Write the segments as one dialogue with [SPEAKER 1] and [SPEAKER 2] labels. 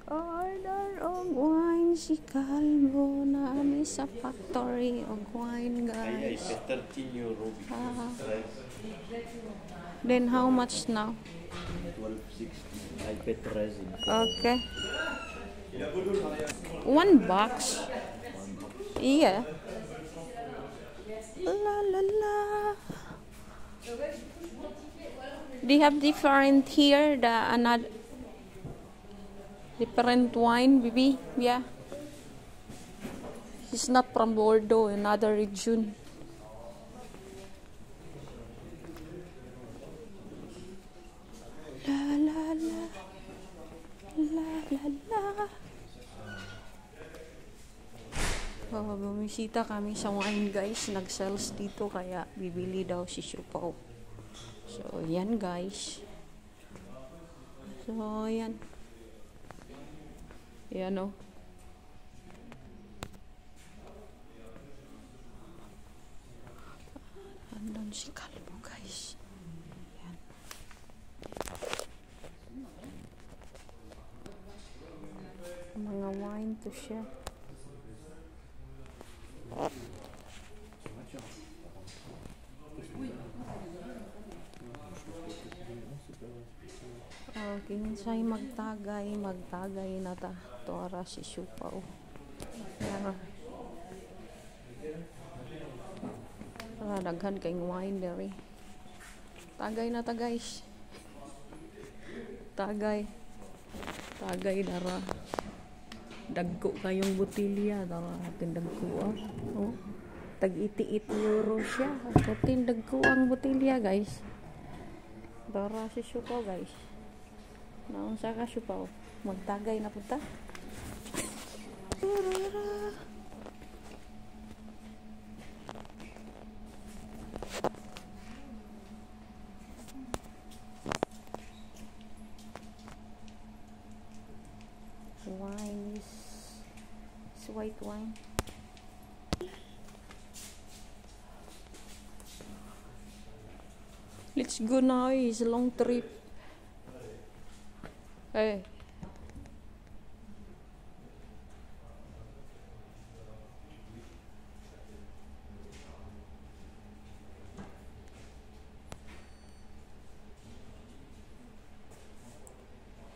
[SPEAKER 1] Order og wine si Calvo na ami sa factory og wine, guys. Then how much now?
[SPEAKER 2] 12.60. I pet resin.
[SPEAKER 1] Okay. One box. Yeah. La la la. They have different here, the another different wine, baby. Yeah. It's not from Bordeaux, another region. La la la. La la la. Oh, bumisita kami sa wine, guys. Nag-sales dito kaya bibili daw si Siupaw. So, yan, guys. So, yan. Yan, oh. Andun si Calvo, guys. Yan. Mga wine to siya. Kinsay magtagay na ta. Tuara si Siupaw. Yan. Daghan kayong wine dere. Tagay na ta, guys. Tagay dara. Dagko kayong botilya dara atin dagko. Oh. Tag-88 euro siya. Atin dagko ang botilya, guys. Dara si Siupaw, guys. Naunsa ka, Siupaw? Magtagay na punta. Wine is white wine. Let's go now. It's a long trip. Hey.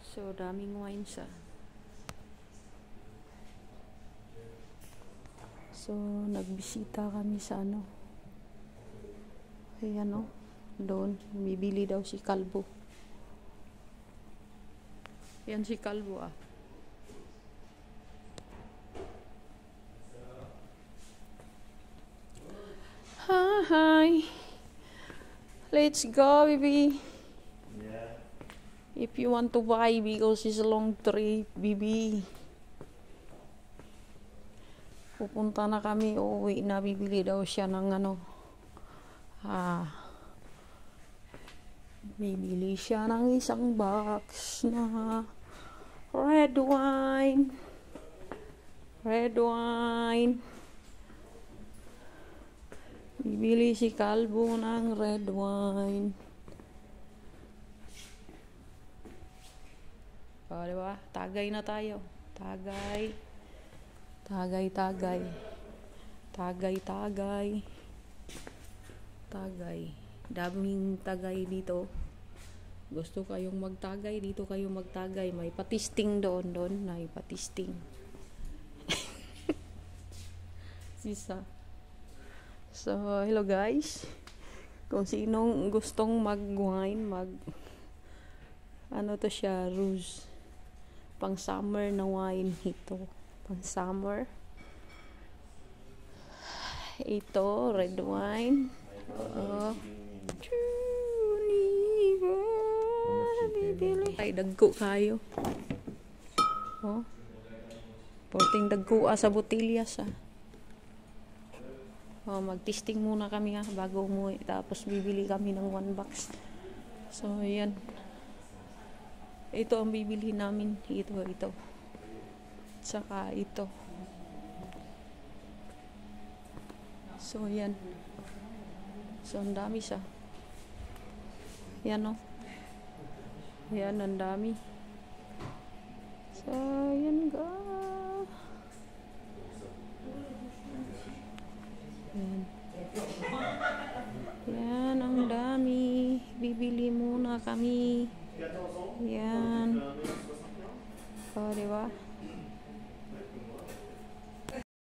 [SPEAKER 1] So, daming wine sa. So, nagbisita kami sa ano. Ayan, no? Doon. Bibili daw si Calvo. Yan si Calvo, ah. Hi. Let's go, baby.
[SPEAKER 2] Yeah.
[SPEAKER 1] If you want to buy because it's a long trip, baby. Pupunta na kami, uuwi na, bibili daw siya ng ano. Bibili siya ng isang box na red wine. Red wine. Bibili si Calvo ng red wine. O, diba? Tagay na tayo. Tagay. Tagay, tagay. Tagay, tagay. Tagay. Daming tagay dito. Gusto kayong magtagay, dito kayo magtagay. May patisting doon. May patisting. Sisa. So, hello guys. Kung sinong gustong mag-wine, ano to siya, rose. Pang summer na wine ito. Pang summer. Ito, red wine. Ay, dagko kayo. Oh. Porting dagko sa botilya sa. Oh, mag-testing muna kami bago umuwi. Tapos bibili kami ng 1 box. So, yan. Ito ang bibili namin. Ito. Tsaka ito. So, yan. So, ang dami siya. Yan, no? Yan, ang dami. So, yan ga. Yan. Yan, ang dami. Bibili muna kami. Yan.